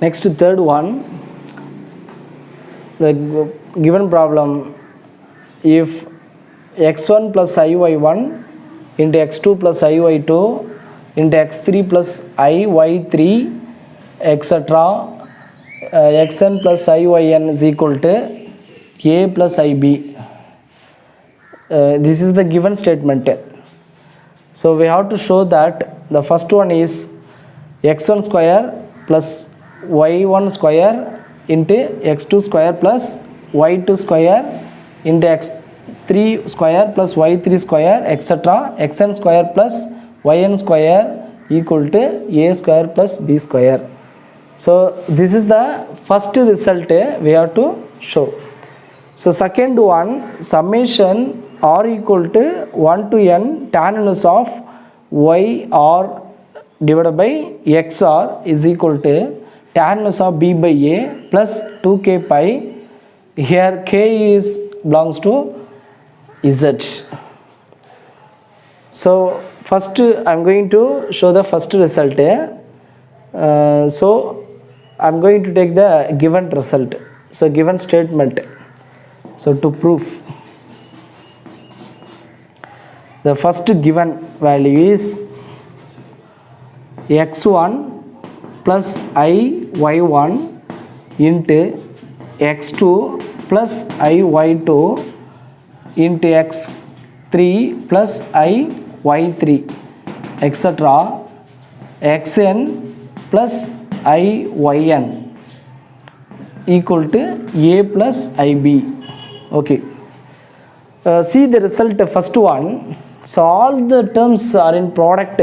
Next, third one, the given problem, if x1 plus iy1 into x2 plus iy2 into x3 plus iy3 etc. xn plus iyn is equal to a plus ib. This is the given statement. So we have to show that the first one is x1 square plus y1 square into x2 square plus y2 square into x3 square plus y3 square etc. xn square plus yn square equal to a square plus b square. So this is the first result we have to show. So second one, summation r equal to 1 to n tan inverse of y r divided by x r is equal to tan inverse of b by a plus 2k pi. Here k is belongs to z. So first I am going to show the first result. So I am going to take the given result. So given statement. So to prove, the first given value is x1 plus iy1 into x2 plus iy2 into x3 plus iy3 etc. xn plus iyn equal to a plus ib. Okay. See the result, first one. So all the terms are in product.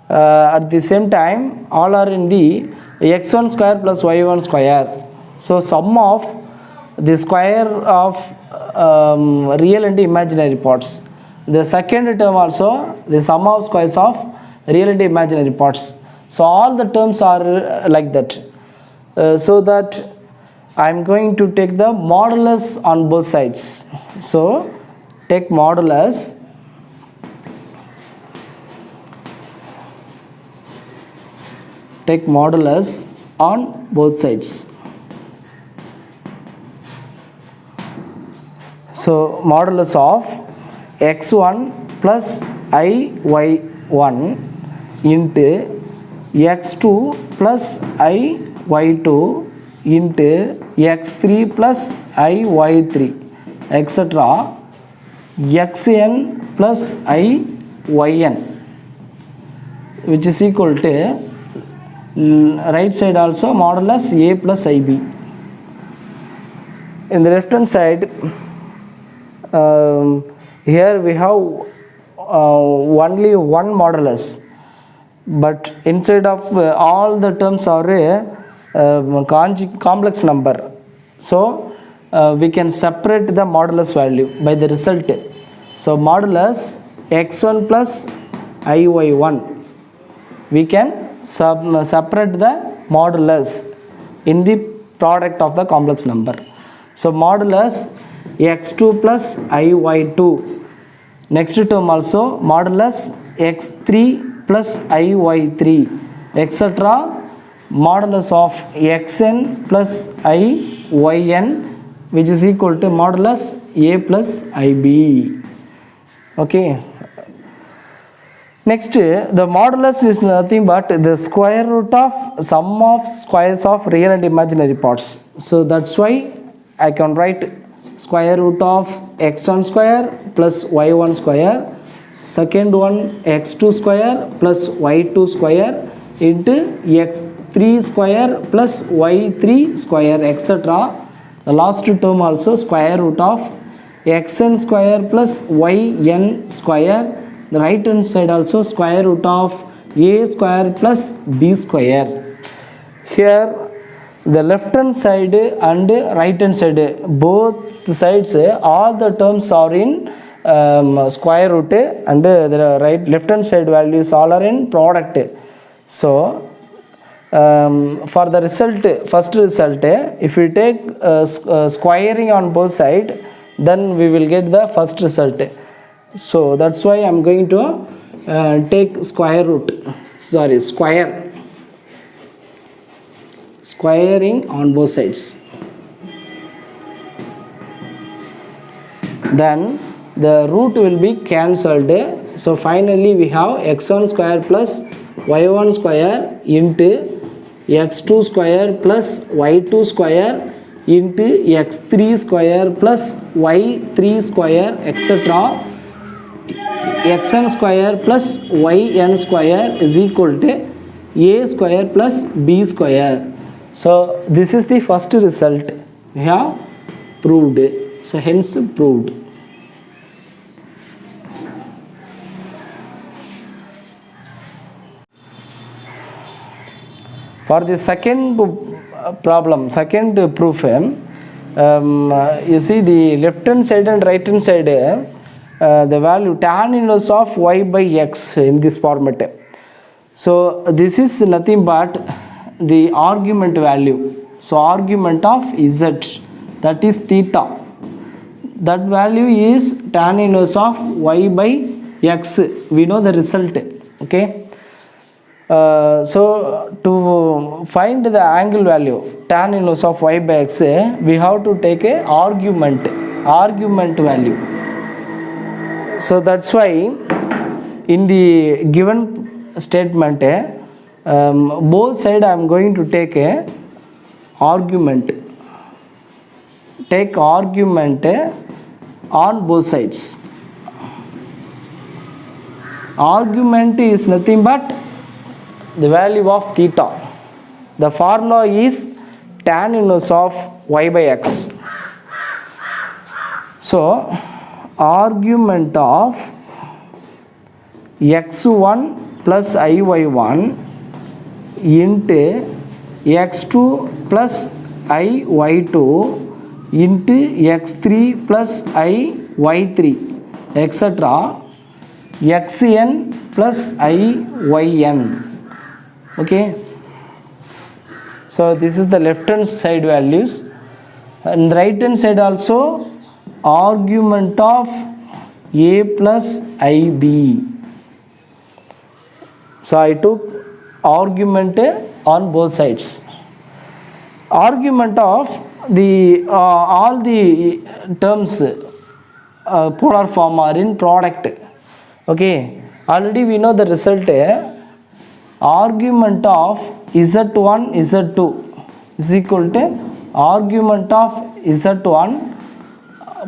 At the same time, all are in the x1 square plus y1 square. So sum of the square of real and imaginary parts. The second term also the sum of squares of real and imaginary parts. So all the terms are like that. So that I am going to take the modulus on both sides. So take modulus. Take modulus on both sides. So modulus of x1 plus iy1 into x2 plus iy2 into x3 plus iy3 etc. xn plus iyn which is equal to right side also modulus a plus ib. In the left hand side, here we have only one modulus, but inside of all the terms are complex number. So we can separate the modulus value by the result. So modulus x1 plus iy1, we can separate the modulus in the product of the complex number. So modulus x2 plus iy2, next term also modulus x3 plus iy3 etc. modulus of xn plus iyn which is equal to modulus a plus ib. Okay. Next, the modulus is nothing but the square root of sum of squares of real and imaginary parts. So that's why I can write square root of x1 square plus y1 square, second one x2 square plus y2 square into x3 square plus y3 square etc. The last term also square root of xn square plus yn square. The right hand side also square root of a square plus b square. Here the left hand side and right hand side, both sides, all the terms are in square root and the left hand side values all are in product. So for the result, first result, if we take squaring on both sides, then we will get the first result. So that's why I am going to take square. squaring on both sides. Then the root will be cancelled. So finally we have x1 square plus y1 square into x2 square plus y2 square into x3 square plus y3 square etc. xn square plus yn square is equal to a square plus b square. So this is the first result we have proved. So hence proved. For the second problem, second proof, you see the left hand side and right hand side, the value tan inverse of y by x in this format. So this is nothing but the argument value. So argument of z, that is theta. That value is tan inverse of y by x. We know the result. Okay. So to find the angle value tan inverse of y by x, we have to take a argument value. So that's why in the given statement, both side I am going to take a argument. Take argument on both sides. Argument is nothing but the value of theta. The formula is tan inverse of y by x. So argument of x1 plus iy1 into x2 plus iy2 into x3 plus iy3 etc. xn plus iyn. Okay, so this is the left hand side values, and right hand side also argument of a plus ib. So I took argument on both sides. Argument of the all the terms polar form are in product. Okay, already we know the result. Argument of z1 z2 is equal to argument of z1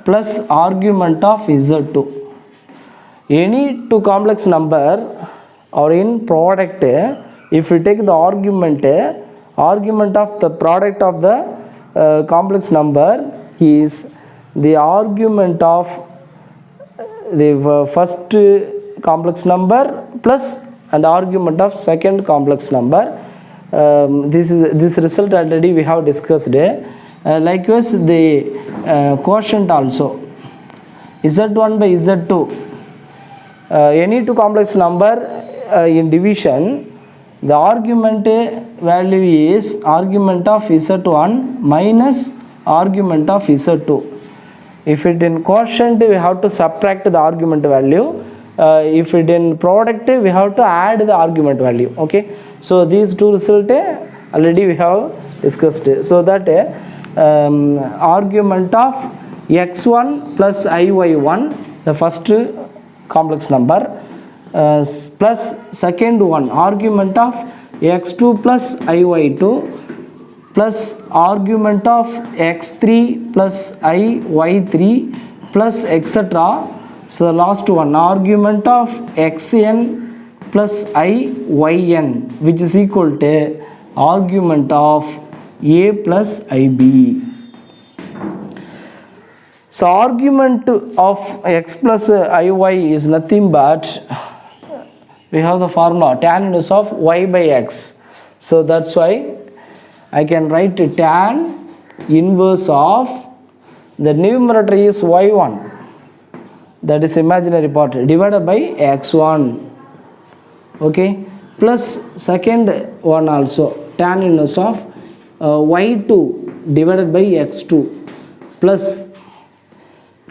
plus argument of z2. Any two complex number or in product, if we take the argument of the product of the complex number is the argument of the first complex number plus and argument of second complex number. This result already we have discussed. Likewise the quotient also z1 by z2. Any two complex number in division, the argument value is argument of z1 minus argument of z2. If it in quotient, we have to subtract the argument value. If it in product, we have to add the argument value. Okay, so these two result already we have discussed. So that argument of x1 plus iy1, the first complex number, plus second one argument of x2 plus iy2 plus argument of x3 plus iy3 plus etc. So the last one argument of xn plus iyn, which is equal to argument of a plus ib. So argument of x plus iy is nothing but we have the formula tan inverse of y by x. So that's why I can write tan inverse of the numerator is y1, that is imaginary part, divided by x1. Okay, plus second one also tan inverse of y2 divided by x2 plus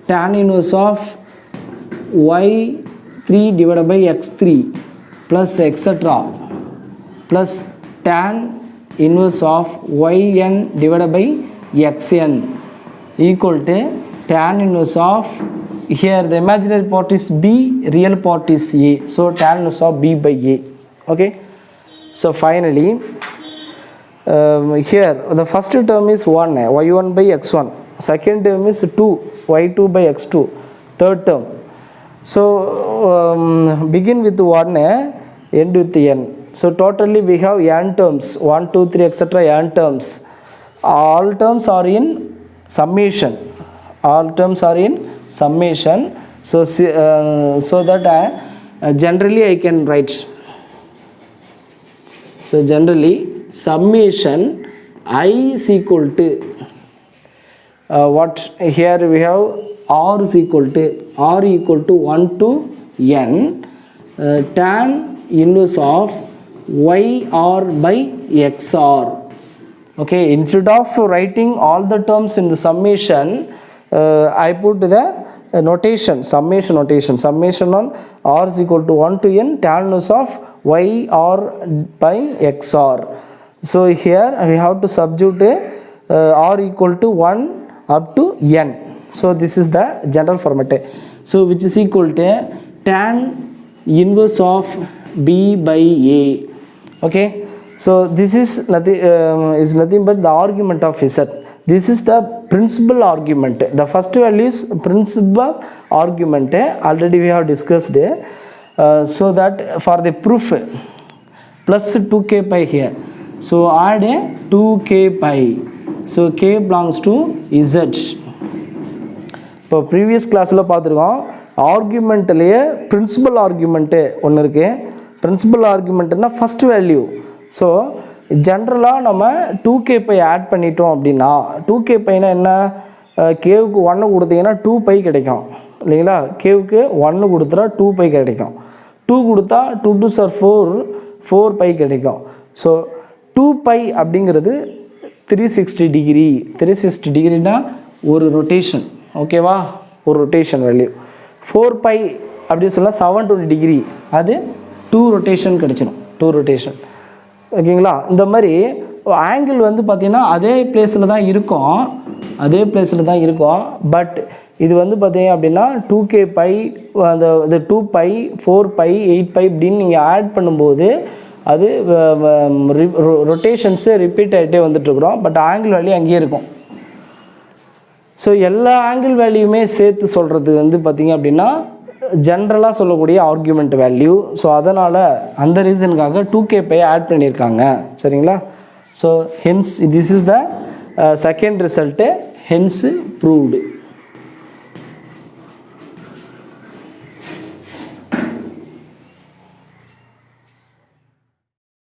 tan inverse of y3 divided by x3 plus etc. plus tan inverse of yn divided by xn equal to tan inverse of, here the imaginary part is b, real part is a, so tan inverse of b by a. Okay, so finally here the first term is 1 y1 by x1, second term is 2 y2 by x2, third term. So begin with 1 end with n. So totally we have n terms, 1 2 3 etc. n terms. All terms are in summation, all terms are in summation. So so that generally I can write, so generally summation I is equal to what, here we have r is equal to 1 to n tan inverse of yr by xr. Okay, instead of writing all the terms in the summation, I put the notation, summation notation, summation on r is equal to 1 to n tan inverse of yr by xr. So here we have to substitute r equal to 1 up to n. So this is the general format. So which is equal to tan inverse of b by a. Okay, so this is nothing but the argument of z. This is the principal argument. The first value is principal argument, already we have discussed. So that for the proof plus 2k pi here, so add a 2k pi, so k belongs to z. இப்போ previous கிளாஸில் பார்த்துருக்கோம், ஆர்குமெண்ட்லேயே principal argument ஒன்று இருக்குது. Principal ஆர்குமெண்ட்னா first value. So ஜென்ரலாக நம்ம 2k by add பண்ணிட்டோம் அப்படின்னா, 2k பைனா என்ன, கேவுக்கு 1 கொடுத்தீங்கன்னா 2 பை கிடைக்கும் இல்லைங்களா, கேவுக்கு 1 கொடுத்துட்டா 2 பை கிடைக்கும், 2 கொடுத்தா 2 2 சார் 4 பை கிடைக்கும். ஸோ 2 பை அப்படிங்கிறது 360 டிகிரி. 360 டிகிரினா ஒரு ரொட்டேஷன், ஓகேவா, ஒரு ரொட்டேஷன் வேல்யூ. 4 பை அப்படின்னு சொன்னால் 720 டிகிரி, அது 2 ரொட்டேஷன் கிடச்சிடும், 2 ரொட்டேஷன். ஓகேங்களா. இந்த மாதிரி ஆங்கிள் வந்து பார்த்திங்கன்னா அதே பிளேஸில் தான் இருக்கும், அதே பிளேஸில் தான் இருக்கும். பட் இது வந்து பார்த்தீங்க அப்படின்னா 2k பை, அந்த 2 பை 4 பை 8 பை இப்படின்னு நீங்கள் ஆட் பண்ணும்போது அது ரொட்டேஷன்ஸு ரிப்பீட் ஆகிட்டே வந்துட்டுருக்குறோம். பட் ஆங்கிள் வேல்யூ அங்கேயே இருக்கும். ஸோ எல்லா ஆங்கிள் வேல்யூமே சேர்த்து சொல்கிறது வந்து பார்த்திங்க அப்படின்னா ஜென்ரலாக சொல்லக்கூடிய ஆர்குமெண்ட் வேல்யூ. ஸோ அதனால் அந்த ரீசனுக்காக 2k பை ஆட் பண்ணியிருக்காங்க, சரிங்களா. So hence this is the second result, hence proved.